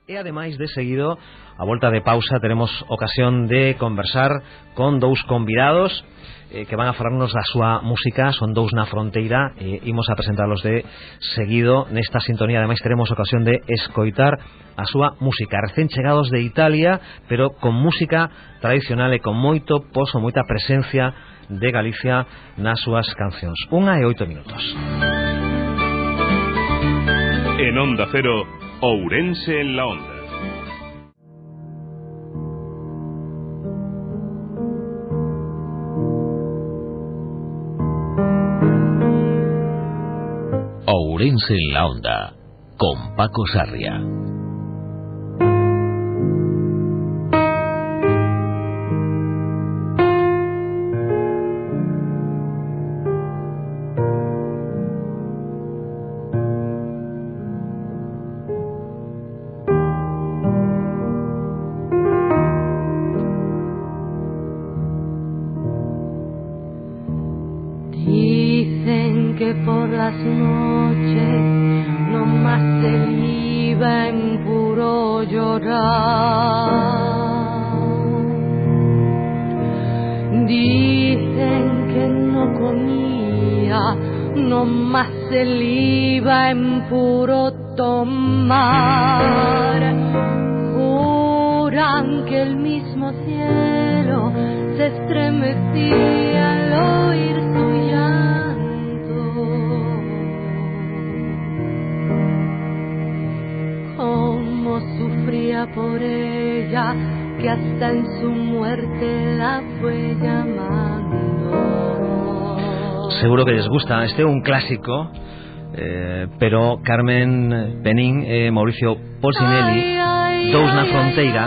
E ademais de seguido, a volta de pausa, teremos ocasión de conversar con dous convidados que van a falarnos da súa música. Son dous na fronteira e imos a presentarlos de seguido nesta sintonía. Ademais teremos ocasión de escoitar a súa música, recén chegados de Italia, pero con música tradicional e con moito poso, moita presencia de Galicia nas súas cancións. 1:08. En Onda Cero, Ourense en la Onda. Ourense en la Onda, con Paco Sarria. Por las noches no más se vive en puro llorar. Dicen que no comía, no más se iba en puro tomar. Juran que el mismo cielo se estremecía al oír su llanto. Sufría por ella, que hasta en su muerte la fue llamando. Seguro que les gusta, este é un clásico, pero Carmen Penín e Mauricio Polsinelli, dous na fronteira,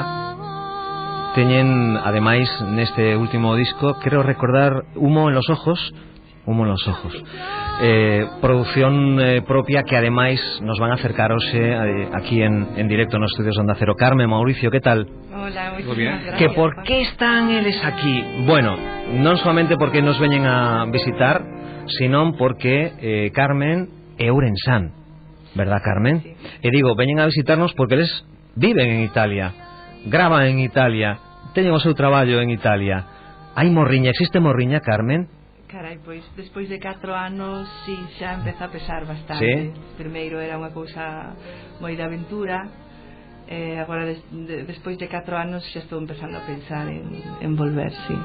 teñen ademais neste último disco, creo recordar, Humo en los ojos, producción propia que ademais nos van a acercar hoxe aquí en directo nos estudios Onda Cero. Carmen, Mauricio, ¿qué tal? Hola, muy bien. Que por qué están eles aquí? Bueno, non solamente porque nos veñen a visitar, sino porque Carmen é ourensán, verdad, Carmen? Sí. E digo, veñen a visitarnos porque eles viven en Italia, graban en Italia, teñen o seu traballo en Italia. Hai morriña, existe morriña, Carmen? Carai, pois despois de 4 anos si xa empeza a pesar bastante. ¿Sí? Primeiro era unha cousa moi de aventura, agora despois de 4 anos xa estou empezando a pensar en volver, sí.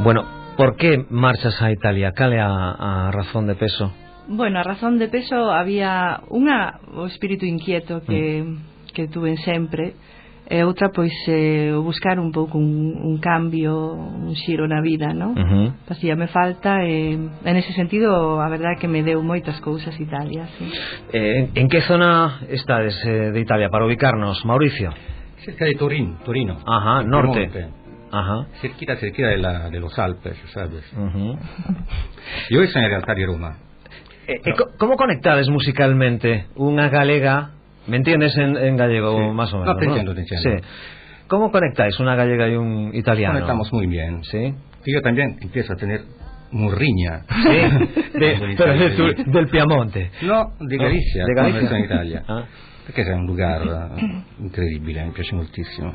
Bueno, por que marchas a Italia? Cal é a razón de peso? Bueno, a razón de peso había o espírito inquieto que tuve sempre. E outra, pois, buscar un pouco un cambio, un xiro na vida, non? Facíame falta e nese sentido a verdade é que me deu moitas cousas Italia, sí. En que zona estades de Italia, para ubicarnos, Mauricio? Cerca de Torino. Ajá, norte. Ajá. Cerquita de los Alpes, ¿sabes? Yo soy en realidad de Roma. ¿Cómo conectades musicalmente unha galega? ¿Me entiendes en gallego, sí, más o menos? No, te entiendo. Sí. ¿Cómo conectáis una gallega y un italiano? Conectamos muy bien. Sí. Yo también empiezo a tener murriña. Sí. Del Piemonte. No, de Galicia. De Galicia. En Italia. Perché è un lugar incredibile, mi piace moltissimo.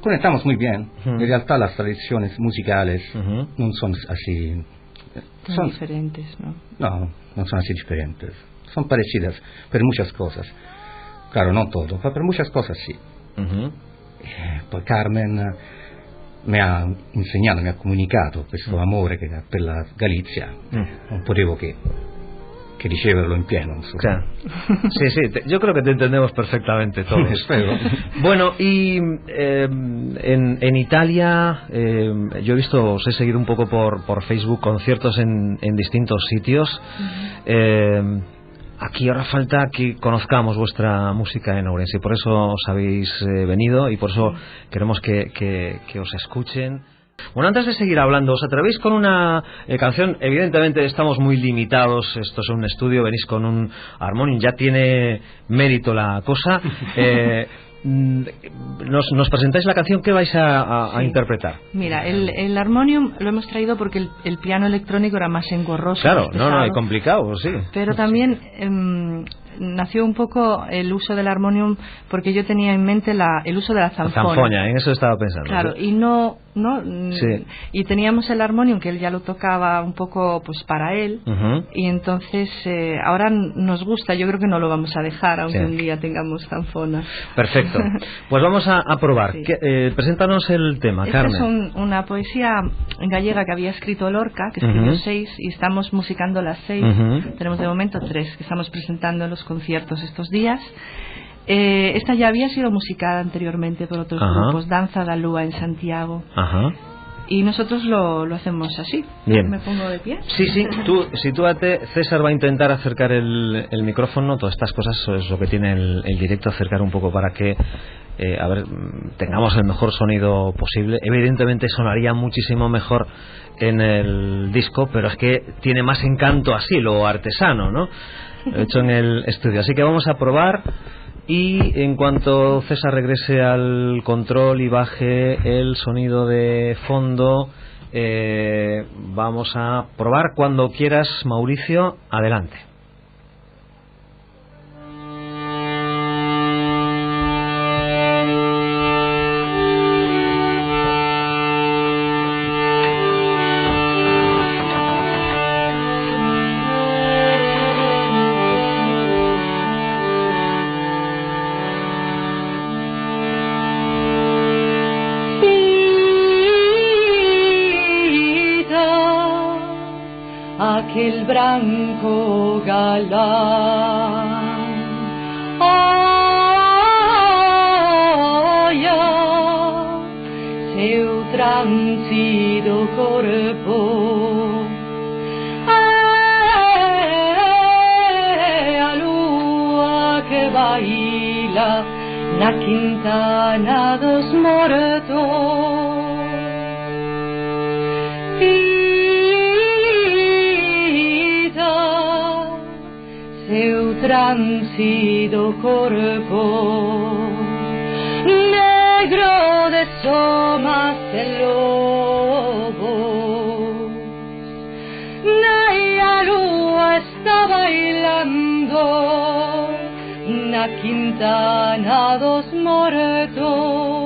Conectamos muy bien. En realidad las tradiciones musicales no son así. Son diferentes, ¿no? No, no son así diferentes. Son parecidas, pero muchas cosas. Claro, no todo, pero muchas cosas sí. Pues Carmen mi ha insegnato, mi ha comunicato questo amore che ha per la Galizia. Non potevo che riceverlo in pieno. Claro. Sí, yo creo que te entendemos perfectamente todos. Espero. Bueno, y en Italia, yo he visto, os he seguido un poco por Facebook, conciertos en distintos sitios. Aquí ahora falta que conozcamos vuestra música en Ourense, y por eso os habéis venido y por eso queremos que os escuchen. Bueno, antes de seguir hablando, os atrevéis con una canción. Evidentemente estamos muy limitados, esto es un estudio, venís con un armonium, ya tiene mérito la cosa. Nos presentáis la canción que vais a interpretar. Mira, el armonium lo hemos traído porque el piano electrónico era más engorroso. Claro, más pesado, no, es complicado, sí. Pero también nació un poco el uso del armonium porque yo tenía en mente el uso de la zanfona. La zanfona, en eso estaba pensando. Claro, ¿sí? y no sí. Y teníamos el armonium que él ya lo tocaba un poco pues para él, y entonces ahora nos gusta, yo creo que no lo vamos a dejar aunque un día tengamos zanfona. Perfecto, pues vamos a probar. Sí. Preséntanos el tema, Carmen. Esta es una poesía gallega que había escrito Lorca, que escribió 6 y estamos musicando las 6. Tenemos de momento 3 que estamos presentando en los conciertos estos días. Esta ya había sido musicada anteriormente por otros grupos, Danza da Lúa en Santiago. Y nosotros lo hacemos así. Bien. ¿Me pongo de pie? Sí, sitúate. César va a intentar acercar el micrófono. Todas estas cosas es lo que tiene el directo, acercar un poco para que tengamos el mejor sonido posible. Evidentemente sonaría muchísimo mejor en el disco, pero es que tiene más encanto así, lo artesano, ¿no? Lo hecho en el estudio. Así que vamos a probar. Y en cuanto César regrese al control y baje el sonido de fondo, vamos a probar. Cuando quieras, Mauricio, adelante. Aquel branco galán, seu transido corpo, a lua que baila na quintana dos mortos. Seu transido corpo, negro de somas de lobos, na lua está bailando na quintana dos mortos.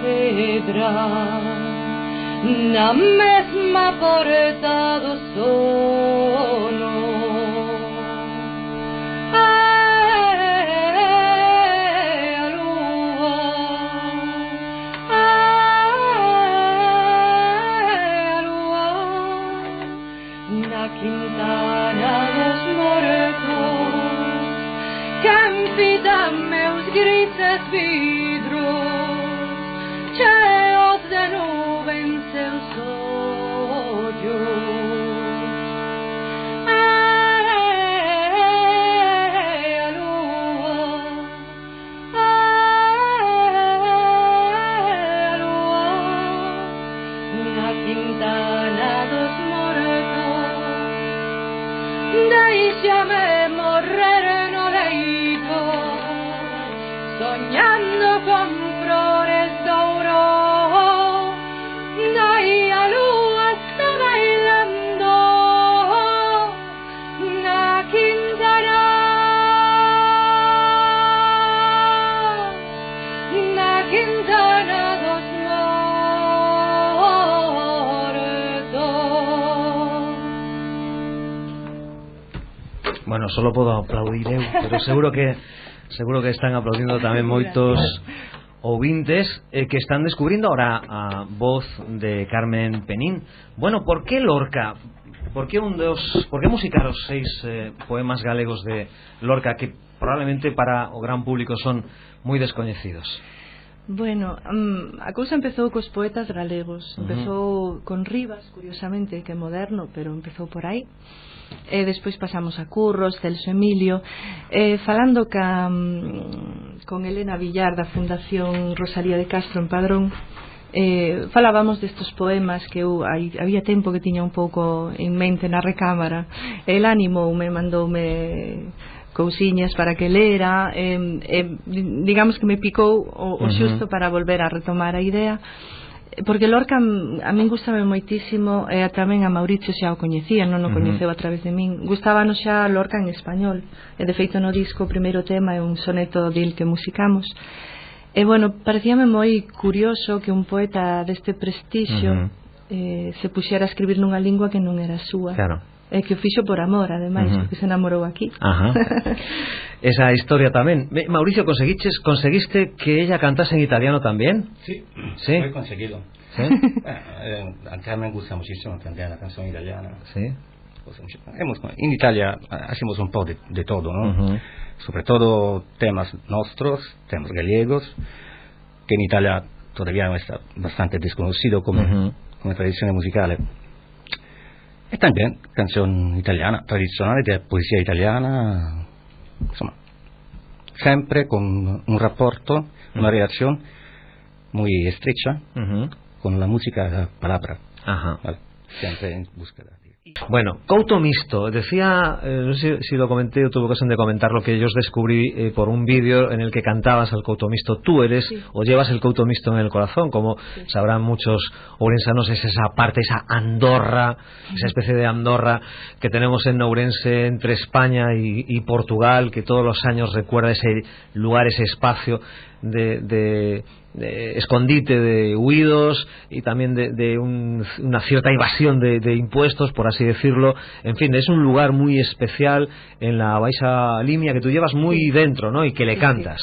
Pedra na mesma porta do sono, a lua, a lua na quintana dos mortos, que enfida meus grises vidros, cheos de nube en seus ollos. A lua, na quintana dos mortos, deixame morrer no leito, soñando con flores de oro. Ahí a lua está bailando na quintana dos mortos. Bueno, solo puedo aplaudir eu, pero seguro que están aplaudiendo tamén moitos ouvintes que están descubrindo ahora a voz de Carmen Penín. Bueno, ¿por qué Lorca? ¿Por qué musicar os 6 poemas galegos de Lorca que probablemente para o gran público son moi descoñecidos? Bueno, a cousa empezou cos poetas galegos. Empezou con Rivas, curiosamente, que é moderno, pero empezou por aí. Despois pasamos a Curros, Celso Emilio, falando con Elena Villar da Fundación Rosalía de Castro en Padrón. falábamos destes poemas que eu había tempo que tiña un pouco en mente na recámara. El animoume, mandoume cousiñas para que lera, digamos que me picou o xusto para volver a retomar a idea, porque Lorca a min gustame moitísimo, e tamén a Mauricio xa o coñecía, non o coñeceu a través de min. Gustábanos xa Lorca en español, e de feito no disco o primeiro tema é un soneto dil que musicamos. E bueno, parecíame moi curioso que un poeta deste prestixio se puxera a escribir nunha lingua que non era súa. Claro. E que o fixo por amor, ademais, porque se enamorou aquí. Esa historia tamén. Mauricio, conseguiste que ella cantase en italiano también? Sí, ¿Sí? lo he conseguido. ¿Sí? A mí me gusta muchísimo entender la canción italiana. Sí. En Italia hacemos un poco de todo, ¿no? Sobre todo temas nuestros, temas gallegos, que en Italia todavía está bastante desconocido como tradición musical. Y también canción italiana, tradicional de poesía italiana, insomma, siempre con un rapporto, una relación muy estrecha con la música, la palabra, ¿vale? Siempre en búsqueda. Bueno, Couto Misto, decía, no sé si lo comenté o tuve ocasión de comentarlo, que yo os descubrí por un vídeo en el que cantabas al Couto Misto. Tú eres, o llevas el Couto Misto en el corazón, como sabrán muchos ourensanos, es esa parte, esa Andorra, esa especie de Andorra que tenemos en Ourense entre España y Portugal, que todos los años recuerda ese lugar, ese espacio de escondite, de huidos y también de una cierta evasión de impuestos, por así decirlo. En fin, es un lugar muy especial en la Baixa Limia que tú llevas muy dentro, ¿no? Y que le cantas.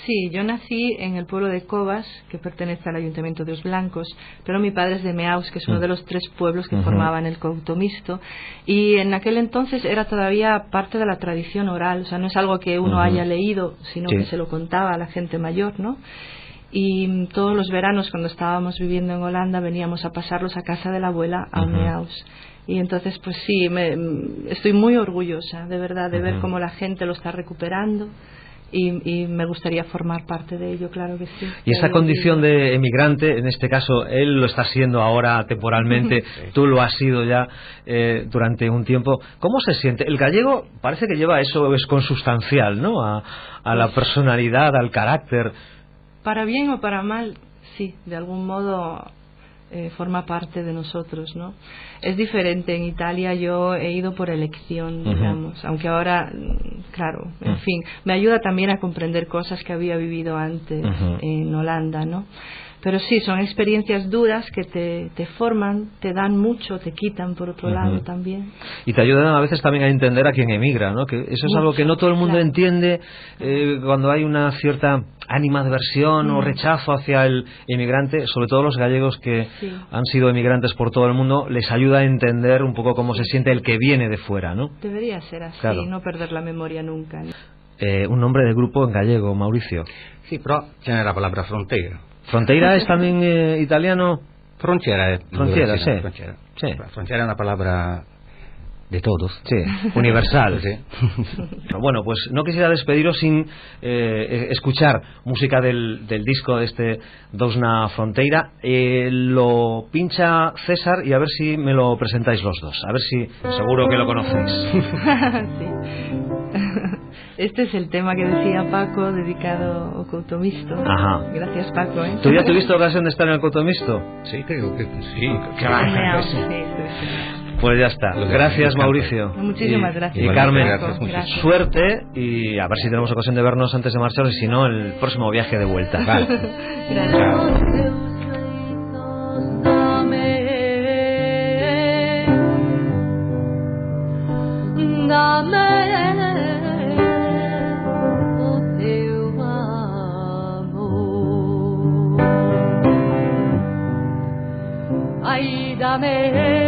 Sí, yo nací en el pueblo de Covas, que pertenece al Ayuntamiento de Os Blancos, pero mi padre es de Meaus, que es uno de los 3 pueblos que formaban el Couto Misto, y en aquel entonces era todavía parte de la tradición oral, o sea, no es algo que uno haya leído, sino que se lo contaba a la gente mayor, ¿no? Y todos los veranos, cuando estábamos viviendo en Holanda, veníamos a pasarlos a casa de la abuela, a Meaus. Y entonces, pues sí, estoy muy orgullosa, de verdad, de ver cómo la gente lo está recuperando. Y me gustaría formar parte de ello, claro que sí. Y esa condición de emigrante, en este caso él lo está siendo ahora temporalmente, tú lo has sido ya durante un tiempo. ¿Cómo se siente? El gallego parece que lleva eso, es consustancial, ¿no? A la personalidad, al carácter. Para bien o para mal, sí, de algún modo forma parte de nosotros, ¿no? Es diferente en Italia, yo he ido por elección, digamos, aunque ahora, claro, en fin, me ayuda también a comprender cosas que había vivido antes en Holanda, ¿no? Pero sí, son experiencias duras que te forman, te dan mucho, te quitan por otro lado también. Y te ayudan a veces también a entender a quien emigra, ¿no? Que eso es algo que no todo el mundo entiende cuando hay una cierta animadversión o rechazo hacia el emigrante, sobre todo los gallegos que han sido emigrantes por todo el mundo, les ayuda a entender un poco cómo se siente el que viene de fuera, ¿no? Debería ser así, no perder la memoria nunca, ¿no? Un nombre de grupo en gallego, Mauricio. Sí, pero tiene la palabra frontera. ¿Frontera es también italiano? Frontiera, frontiera, sí. Frontiera es una palabra de todos. Sí, universal. Sí. Bueno, pues no quisiera despediros sin escuchar música del disco de este Dousna Fronteira. Lo pincha César y a ver si me lo presentáis los dos. A ver si seguro que lo conocéis. Sí. Este es el tema que decía Paco, dedicado ao Couto Misto. Gracias, Paco. ¿Tú ya tuviste ocasión de estar en el Couto Misto? Sí, creo que sí. Pues ya está. Gracias, Mauricio. Muchísimas gracias. Y Carmen, gracias. Suerte y a ver si tenemos ocasión de vernos antes de marchar y si no, el próximo viaje de vuelta. Vale. Gracias. Dame